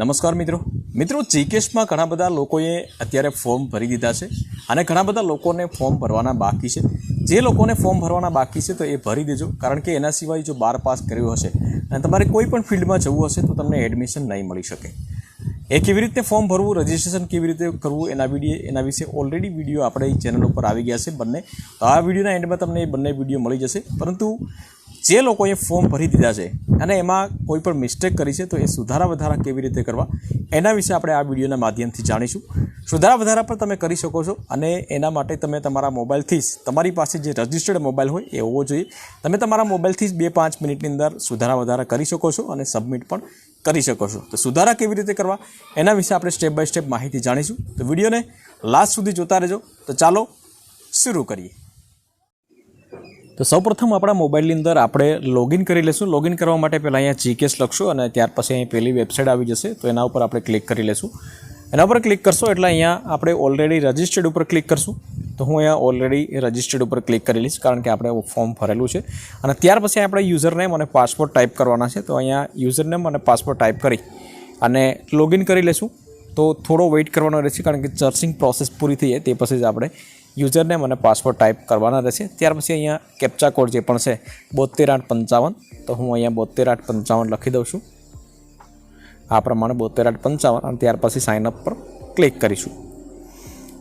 નમસ્કાર મિત્રો જીકેસમાં ઘણા બધા લોકોએ અત્યારે ફોર્મ ભરી દીધા છે અને ઘણા બધા લોકોને ફોર્મ ભરવાના બાકી છે। જે લોકોને ફોર્મ ભરવાના બાકી છે તો એ ભરી દેજો, કારણ કે એના સિવાય જો 12 પાસ કર્યું હશે અને તમારે કોઈ પણ ફિલ્ડમાં જવું હશે તો તમને એડમિશન નહીં મળી શકે। એ કેવી રીતે ફોર્મ ભરવું, રજિસ્ટ્રેશન કેવી રીતે કરવું એના વિશે ઓલરેડી વિડીયો આપણે ચેનલ ઉપર આવી ગયા છે બંને। તો આ વિડીયોના એન્ડમાં તમને એ બંને વિડીયો મળી જશે। પરંતુ જે લોકોએ ફોર્મ ભરી દીધા છે અને એમાં કોઈ પણ મિસ્ટેક કરી છે તો એ સુધારા વધારા કેવી રીતે કરવા એના વિશે આપણે આ વિડીયોના માધ્યમથી જાણીશું। સુધારા વધારા પણ તમે કરી શકો છો અને એના માટે તમે તમારા મોબાઈલથી જ, તમારી પાસે જે રજિસ્ટર્ડ મોબાઈલ હોય એ હોવો જોઈએ, તમે તમારા મોબાઈલથી જ 2-5 મિનિટની અંદર સુધારા વધારા કરી શકો છો અને સબમિટ પણ કરી શકો છો। તો સુધારા કેવી રીતે કરવા એના વિશે આપણે સ્ટેપ બાય સ્ટેપ માહિતી જાણીશું। તો વિડીયોને લાસ્ટ સુધી જોતા રહેજો। તો ચાલો શરૂ કરીએ। તો સૌપ્રથમ આપણા મોબાઈલની અંદર આપણે લોગિન કરી લઈશું। લોગિન કરવા માટે પહેલાં અહીંયા જીકેસ લખશું અને ત્યાર પછી અહીં પહેલી વેબસાઇટ આવી જશે, તો એના ઉપર આપણે ક્લિક કરી લઈશું। એના ઉપર ક્લિક કરશો એટલે અહીંયા આપણે ઓલરેડી રજિસ્ટર્ડ ઉપર ક્લિક કરશું। તો હું અહીંયા ઓલરેડી રજિસ્ટર્ડ ઉપર ક્લિક કરી લઈશ, કારણ કે આપણે ફોર્મ ભરેલું છે। અને ત્યાર પછી આપણે યુઝરનેમ અને પાસવર્ડ ટાઈપ કરવાના છે। તો અહીંયા યુઝરનેમ અને પાસવર્ડ ટાઈપ કરી અને લોગિન કરી લઈશું। તો થોડો વેઇટ કરવાનો રહેશે, કારણ કે સર્ચિંગ પ્રોસેસ પૂરી થઈ જાય તે પછી જ આપણે યુઝરનેમ અને પાસવર્ડ ટાઈપ કરવાના રહેશે। ત્યાર પછી અહીંયા કેપ્ચા કોડ જે પણ છે 72855, તો હું અહીંયા 72855 લખી દઉં છું, આ પ્રમાણે 72855, અને ત્યાર પછી સાઇનઅપ પર ક્લિક કરીશું।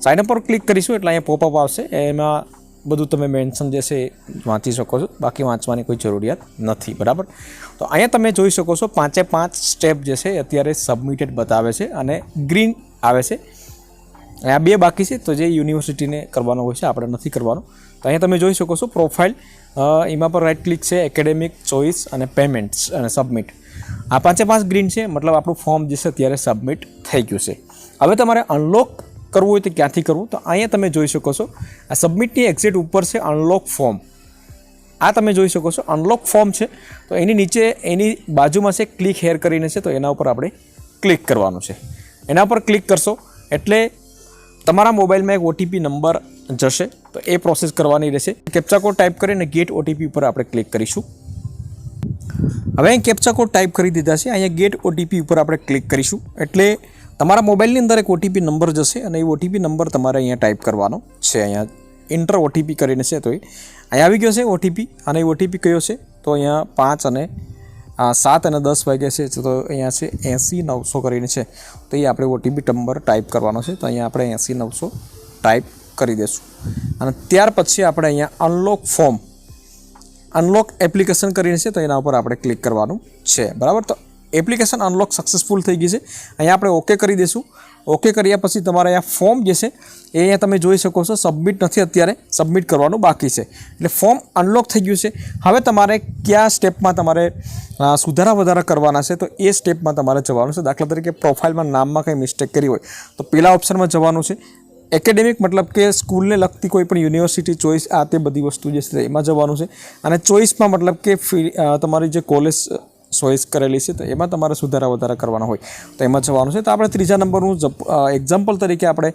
સાઇનઅપ પર ક્લિક કરીશું એટલે અહીંયા પોપઅપ આવશે, એમાં બધું તમે મેન્શન જે છે વાંચી શકો છો, બાકી વાંચવાની કોઈ જરૂરિયાત નથી, બરાબર। તો અહીંયા તમે જોઈ શકો છો 5 સ્ટેપ જે છે અત્યારે સબમિટેડ બતાવે છે અને ગ્રીન આવે છે। અહીંયા 2 બાકી છે, તો જે યુનિવર્સિટીને કરવાનો હોય છે, આપણે નથી કરવાનો। તો અહીંયા તમે જોઈ શકો છો પ્રોફાઇલ, એમાં પર રાઇટ ક્લિક છે, એકેડેમિક, ચોઇસ અને પેમેન્ટ્સ અને સબમિટ। આ 5 ગ્રીન છે, મતલબ આપણું ફોર્મ જે છે અત્યારે સબમિટ થઈ ગયું છે। હવે તમારે અનલોક કરવું હોય તો ક્યાંથી કરવું, તો અહીંયા તમે જોઈ શકો છો આ સબમિટની એક્ઝેક્ટ ઉપર છે અનલોક ફોર્મ, આ તમે જોઈ શકો છો અનલોક ફોર્મ છે। તો એની નીચે એની બાજુમાં છે ક્લિક હેર કરીને છે, તો એના ઉપર આપણે ક્લિક કરવાનું છે। એના ઉપર ક્લિક કરશો એટલે તમારા મોબાઈલમાં એક ઓટીપી નંબર જશે, તો એ પ્રોસેસ કરવાની રહેશે। કેપ્ચા કોડ ટાઈપ કરીને ગેટ ઓટીપી ઉપર આપણે ક્લિક કરીશું। હવે અહીં કેપ્ચા કોડ ટાઈપ કરી દીધા છે, અહીંયા ગેટ ઓટીપી ઉપર આપણે ક્લિક કરીશું એટલે તમારા મોબાઈલની અંદર એક ઓટીપી નંબર જશે અને એ ઓટીપી નંબર તમારે અહીંયા ટાઈપ કરવાનો છે। અહીંયા એન્ટર ઓટીપી કરીને છે, તો અહીંયા આવી ગયો છે ઓટીપી, અને એ ઓટીપી કયો છે તો અહીંયા 5 અને 7 અને 10 વાગ્યા છે, તો અહીંયા છે 80900 કરીને છે, તો એ આપણે ઓટીપી નંબર ટાઈપ કરવાનો છે। તો અહીંયા આપણે 80900 ટાઈપ કરી દઈશું અને ત્યાર પછી આપણે અહીંયા અનલોક ફોર્મ, અનલોક એપ્લિકેશન કરીને છે, તો એના ઉપર આપણે ક્લિક કરવાનું છે, બરાબર। તો એપ્લિકેશન અનલોક સક્સેસફુલ થઈ ગઈ છે, અહીંયા આપણે ઓકે કરી દઈશું। ઓકે કર્યા પછી તમારે અહીંયા ફોર્મ જે છે એ અહીંયા તમે જોઈ શકો છો સબમિટ નથી, અત્યારે સબમિટ કરવાનું બાકી છે, એટલે ફોર્મ અનલોક થઈ ગયું છે। હવે તમારે કયા સ્ટેપમાં તમારે સુધારા વધારા કરવાના છે, તો એ સ્ટેપમાં તમારે જવાનું છે। દાખલા તરીકે પ્રોફાઇલમાં નામમાં કંઈ મિસ્ટેક કરી હોય તો પહેલા ઓપ્શનમાં જવાનું છે। એકેડેમિક મતલબ કે સ્કૂલને લગતી કોઈ પણ યુનિવર્સિટી, ચોઇસ, આ તે બધી વસ્તુ જે છે એમાં જવાનું છે। અને ચોઇસમાં મતલબ કે તમારી જે કોલેજ ચોઇસ કરેલી છે તો એમાં તમારે સુધારા વધારા કરવાના હોય તો એમાં જવાનું છે। તો આપણે ત્રીજા નંબરનું એક્ઝામ્પલ તરીકે આપણે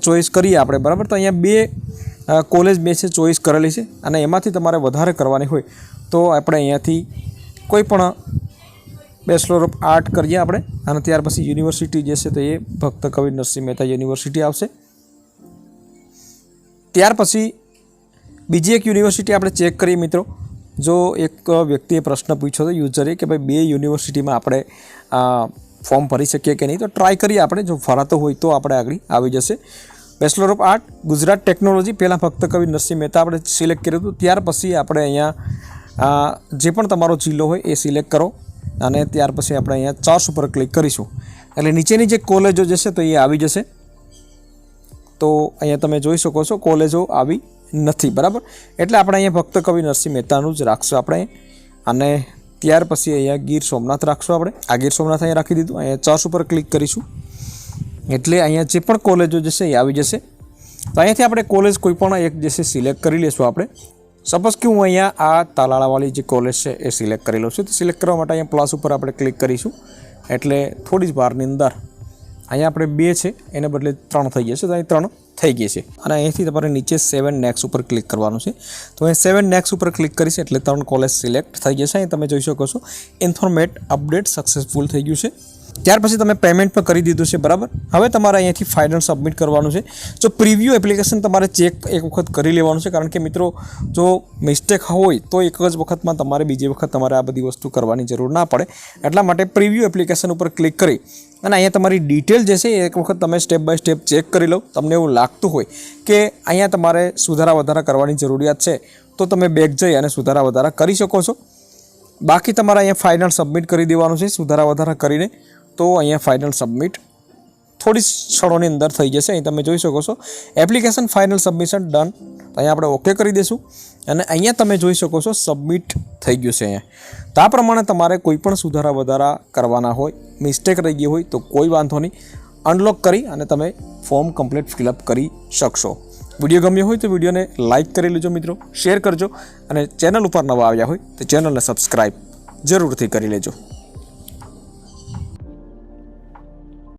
ચોઇસ કરીએ આપણે, બરાબર। તો અહીંયા 2 કોલેજ છે ચોઇસ કરેલી છે અને એમાંથી તમારે વધારે કરવાની હોય તો આપણે અહીંયાથી કોઈ પણ બેચલર ઓફ આર્ટ કરીએ આપણે, અને ત્યાર પછી યુનિવર્સિટી જે છે તો એ ભક્ત કવિ નરસિંહ મહેતા યુનિવર્સિટી આવશે। ત્યાર પછી બીજી એક યુનિવર્સિટી આપણે ચેક કરીએ મિત્રો। જો એક વ્યક્તિએ પ્રશ્ન પૂછ્યો હતો યુઝરે કે ભાઈ 2 યુનિવર્સિટીમાં આપણે ફોર્મ ભરી શકીએ કે નહીં, તો ટ્રાય કરીએ આપણે, જો ભરાતો હોય તો આપણે આગળ આવી જશે। Bachelor of art Gujarat technology, પહેલાં ભક્ત કવિ નરસિંહ મહેતા આપણે સિલેક્ટ કર્યું હતું, ત્યાર પછી આપણે અહીંયા જે પણ તમારો જિલ્લો હોય એ સિલેક્ટ કરો અને ત્યાર પછી આપણે અહીંયા ચોઇસ ઉપર ક્લિક કરીશું એટલે નીચેની જે કોલેજો જશે તો એ આવી જશે। તો અહીંયા તમે જોઈ શકો છો કોલેજો આવી નથી, બરાબર। એટલે આપણે અહીંયા ભક્ત કવિ નરસિંહ મહેતાનું જ રાખશું આપણે, અને ત્યાર પછી અહીંયા ગીર સોમનાથ રાખશું આપણે। આ ગીર સોમનાથ અહીંયા રાખી દીધું। અહીંયા ચોઇસ ઉપર ક્લિક કરીશું એટલે અહીંયા જે પણ કોલેજો જશે એ આવી જશે। તો અહીંયાથી આપણે કોલેજ કોઈ પણ એક જે છે સિલેક્ટ કરી લઈશું આપણે। સપોઝ કે હું અહીંયા આ તાલાળાવાળી જે કોલેજ છે એ સિલેક્ટ કરી લઉં છું, તો સિલેક્ટ કરવા માટે અહીંયા પ્લસ ઉપર આપણે ક્લિક કરીશું એટલે થોડી જ વારની અંદર અહીંયા આપણે 2 છે એને બદલે 3 થઈ જશે, તો અહીં 3 થઈ ગઈ છે। અને અહીંથી તમારે નીચે 7 નેક્સ્ટ ઉપર ક્લિક કરવાનું છે, તો અહીં 7 નેક્સ્ટ ઉપર ક્લિક કરીશ એટલે 3 કોલેજ સિલેક્ટ થઈ જશે। અહીં તમે જોઈ શકો છો ઇન્ફોર્મેટ અપડેટ સક્સેસફુલ થઈ ગયું છે। ત્યાર પછી તમે પેમેન્ટ પણ કરી દીધું છે, બરાબર. હવે તમારે અહીંયાથી ફાઇનલ સબમિટ કરવાનું છે. જો પ્રિવ્યૂ એપ્લિકેશન તમારે ચેક એક વખત કરી લેવાનું છે, કારણ કે મિત્રો જો મિસ્ટેક હોય તો એક જ વખતમાં તમારે બીજી વખત તમારે આ બધી વસ્તુ કરવાની જરૂર ના પડે. એટલા માટે પ્રિવ્યૂ એપ્લિકેશન ઉપર ક્લિક કરી અને અહીંયા તમારી ડિટેલ જે છે એ એક વખત તમે સ્ટેપ બાય સ્ટેપ ચેક કરી લો. તમને એવું લાગતું હોય કે અહીંયા તમારે સુધારા વધારા કરવાની જરૂરિયાત છે તો તમે બેક જઈ અને સુધારા વધારા કરી શકો છો. બાકી તમારે અહીંયા ફાઇનલ સબમિટ કરી દેવાનું છે સુધારા વધારા કરીને. તો અહીંયા ફાઇનલ સબમિટ થોડી ક્ષણોની અંદર થઈ જશે. અહીં તમે જોઈ શકો છો એપ્લિકેશન ફાઇનલ સબમિશન ડન. અહીંયા આપણે ઓકે કરી દઈશું અને અહીંયા તમે જોઈ શકો છો સબમિટ થઈ ગયું છે. અહીંયા તો આ પ્રમાણે તમારે કોઈ પણ સુધારા વધારા કરવાના હોય, મિસ્ટેક રહી ગઈ હોય તો કોઈ વાંધો નહીં, અનલોક કરી અને તમે ફોર્મ કમ્પ્લીટ ફિલઅપ કરી શકશો. વિડીયો ગમ્યો હોય તો વિડીયોને લાઇક કરી લેજો મિત્રો, શેર કરજો અને ચેનલ ઉપર નવા આવ્યા હોય તો ચેનલને સબસ્ક્રાઈબ જરૂરથી કરી લેજો.